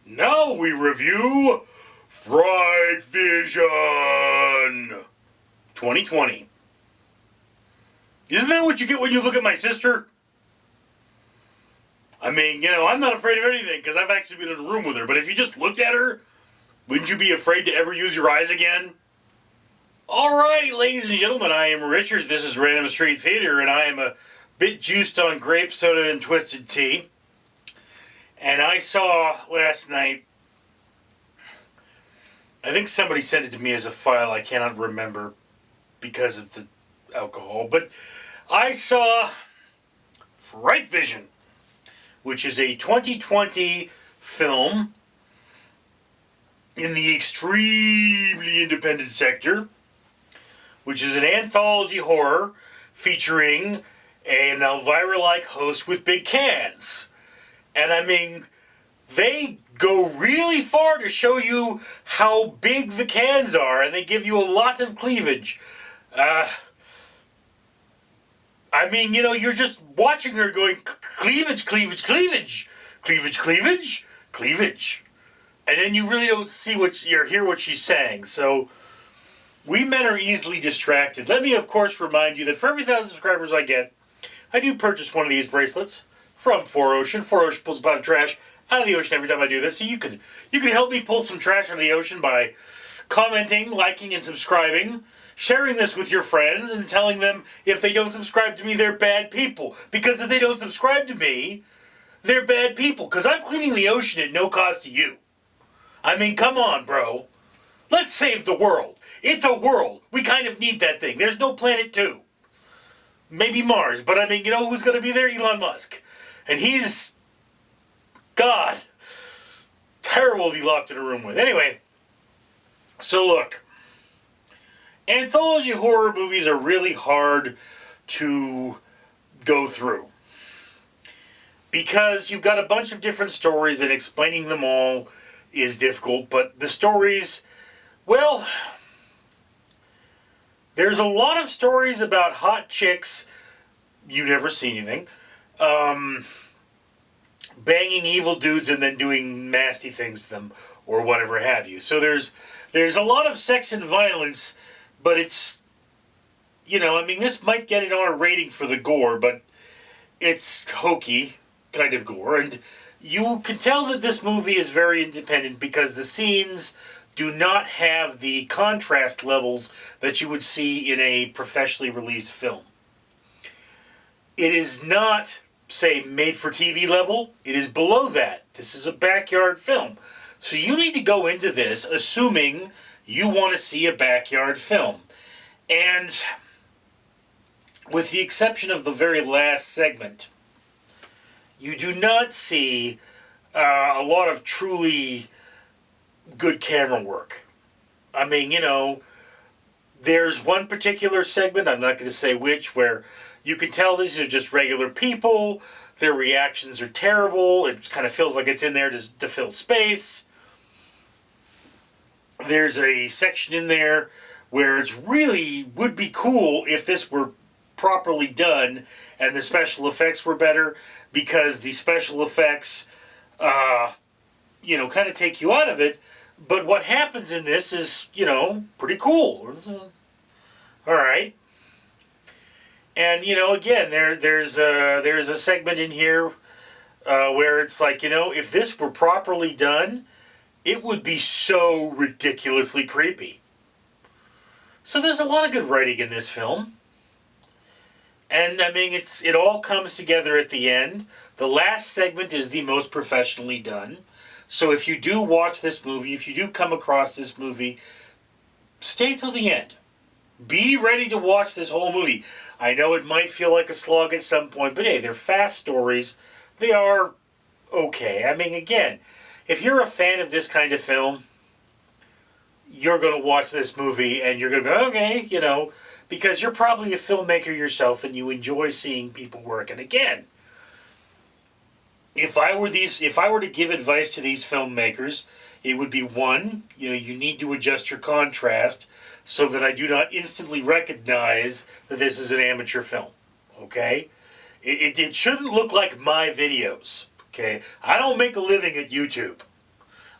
Now we review Frightvision 2020. Isn't that what you get when you look at my sister? I mean, I'm not afraid of anything because I've actually been in a room with her. But if you just looked at her, wouldn't you be afraid to ever use your eyes again? Alrighty, ladies and gentlemen, I am Richard. This is Random Street Theater, and I am a bit juiced on grape soda and twisted tea. And I saw last night, I think somebody sent it to me as a file, I cannot remember because of the alcohol, but I saw Frightvision, which is a 2020 film in the extremely independent sector, which is an anthology horror featuring an Elvira-like host with big cans. And I mean, they go really far to show you how big the cans are, and they give you a lot of cleavage. I mean, you're just watching her going, cleavage, cleavage, cleavage, cleavage, cleavage, cleavage. And then you really don't see hear what she's saying. So, we men are easily distracted. Let me, of course, remind you that for every 1,000 subscribers I get, I do purchase one of these bracelets from 4Ocean. 4Ocean pulls a pot of trash out of the ocean every time I do this. So you can help me pull some trash out of the ocean by commenting, liking, and subscribing, sharing this with your friends, and telling them if they don't subscribe to me, they're bad people. Because if they don't subscribe to me, they're bad people. Because I'm cleaning the ocean at no cost to you. I mean, come on, bro. Let's save the world. It's a world. We kind of need that thing. There's no Planet 2. Maybe Mars. But I mean, who's going to be there? Elon Musk. And he's, God, terrible to be locked in a room with. Anyway, so look, anthology horror movies are really hard to go through because you've got a bunch of different stories and explaining them all is difficult. But the stories, well, there's a lot of stories about hot chicks, you never see anything, banging evil dudes and then doing nasty things to them or whatever have you. So there's a lot of sex and violence, but it's, this might get an R rating for the gore, but it's hokey kind of gore. And you can tell that this movie is very independent because the scenes do not have the contrast levels that you would see in a professionally released film. It is not, say, made-for-TV level. It is below that. This is a backyard film. So you need to go into this assuming you want to see a backyard film. And with the exception of the very last segment, you do not see a lot of truly good camera work. I mean, there's one particular segment, I'm not going to say which, where you can tell these are just regular people. Their reactions are terrible. It kind of feels like it's in there to fill space. There's a section in there where it's really would be cool if this were properly done and the special effects were better, because the special effects, kind of take you out of it. But what happens in this is, pretty cool. All right. And, again, there's a segment in here where it's like, if this were properly done, it would be so ridiculously creepy. So there's a lot of good writing in this film. And, I mean, it all comes together at the end. The last segment is the most professionally done. So if you do watch this movie, if you do come across this movie, stay till the end. Be ready to watch this whole movie. I know it might feel like a slog at some point, but hey, they're fast stories. They are okay. I mean, again, if you're a fan of this kind of film, you're going to watch this movie and you're going to go, okay, because you're probably a filmmaker yourself and you enjoy seeing people work. And again, if I were to give advice to these filmmakers, it would be one, you need to adjust your contrast so that I do not instantly recognize that this is an amateur film, okay? It shouldn't look like my videos, okay? I don't make a living at YouTube.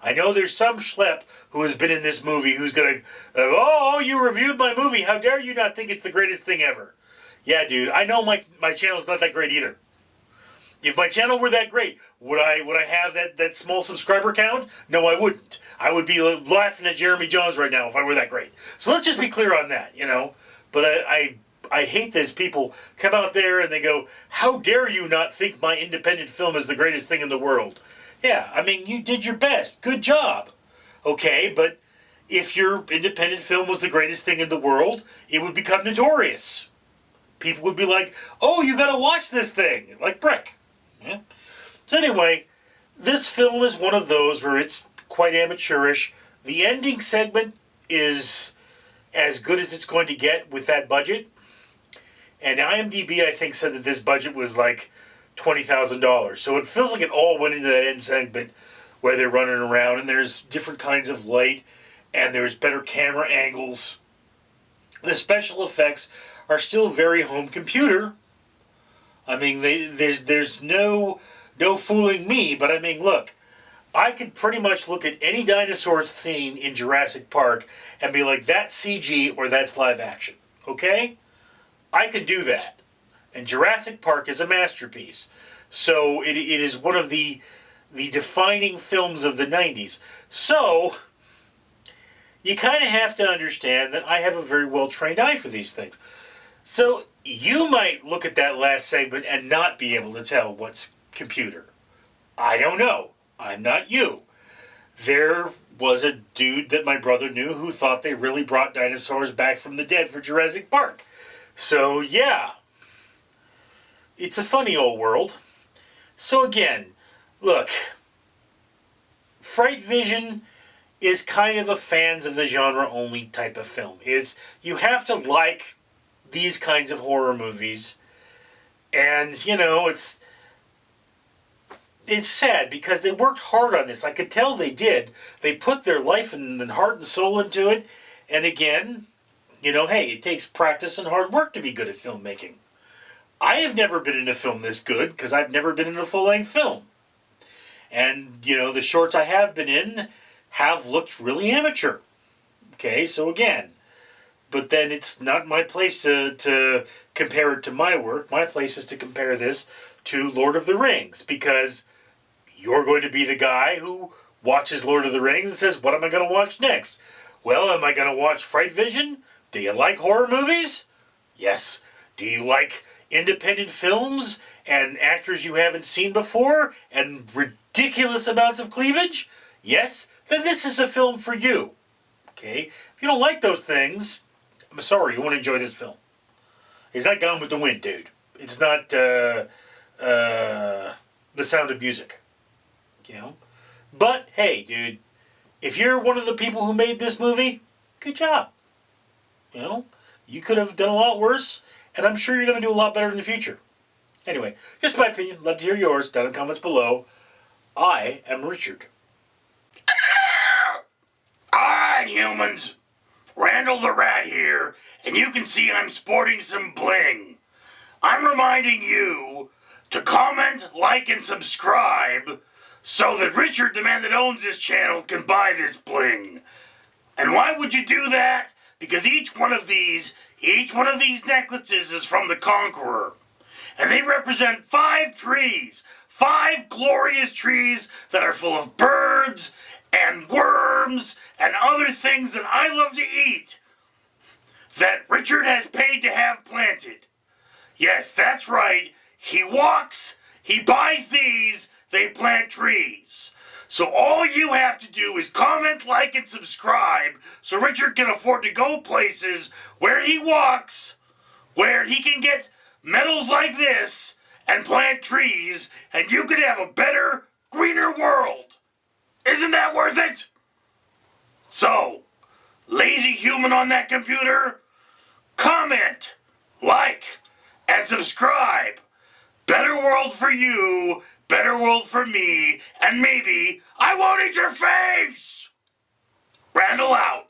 I know there's some schlep who has been in this movie who's gonna, oh, you reviewed my movie. How dare you not think it's the greatest thing ever? Yeah, dude, I know my channel's not that great either. If my channel were that great, would I have that small subscriber count? No, I wouldn't. I would be laughing at Jeremy Jones right now if I were that great. So let's just be clear on that, you know. But I hate this. People come out there and they go, how dare you not think my independent film is the greatest thing in the world? Yeah, I mean, you did your best. Good job. Okay, but if your independent film was the greatest thing in the world, it would become notorious. People would be like, oh, you gotta watch this thing. Like Brick. Yeah. So anyway, this film is one of those where it's quite amateurish. The ending segment is as good as it's going to get with that budget. And IMDb, I think, said that this budget was like $20,000. So it feels like it all went into that end segment where they're running around and there's different kinds of light and there's better camera angles. The special effects are still very home computer. I mean, there's no fooling me, but I mean, look, I could pretty much look at any dinosaur scene in Jurassic Park and be like, that's CG or that's live action, okay? I can do that. And Jurassic Park is a masterpiece. So it is one of the defining films of the 90s. So you kind of have to understand that I have a very well-trained eye for these things. So you might look at that last segment and not be able to tell what's computer. I don't know. I'm not you. There was a dude that my brother knew who thought they really brought dinosaurs back from the dead for Jurassic Park. So yeah, it's a funny old world. So again, look, Frightvision is kind of a fans of the genre only type of film. You have to like these kinds of horror movies, and you know, it's sad because they worked hard on this. I could tell they did. They put their life and heart and soul into it, and again, you know, hey, it takes practice and hard work to be good at filmmaking. I have never been in a film this good because I've never been in a full-length film. And, you know, the shorts I have been in have looked really amateur. Okay, so again, but then it's not my place to compare it to my work. My place is to compare this to Lord of the Rings, because you're going to be the guy who watches Lord of the Rings and says, what am I going to watch next? Well, am I going to watch Frightvision? Do you like horror movies? Yes. Do you like independent films and actors you haven't seen before and ridiculous amounts of cleavage? Yes. Then this is a film for you. Okay? If you don't like those things, I'm sorry, you won't enjoy this film. It's not Gone with the Wind, dude. It's not The Sound of Music. You know? But, hey, dude, if you're one of the people who made this movie, good job. You know? You could have done a lot worse, and I'm sure you're going to do a lot better in the future. Anyway, just my opinion. Love to hear yours down in the comments below. I am Richard. Alright, humans. Randall the Rat here, and you can see I'm sporting some bling. I'm reminding you to comment, like, and subscribe so that Richard, the man that owns this channel, can buy this bling. And why would you do that? Because each one of these necklaces is from the Conqueror. And they represent 5 trees. 5 glorious trees that are full of birds and worms and other things that I love to eat, that Richard has paid to have planted. Yes, that's right. He walks, he buys these, they plant trees. So all you have to do is comment, like, and subscribe so Richard can afford to go places where he walks, where he can get medals like this and plant trees, and you could have a better, greener world. Isn't that worth it? So, lazy human on that computer, comment, like, and subscribe. Better world for you, better world for me, and maybe I won't eat your face! Randall out.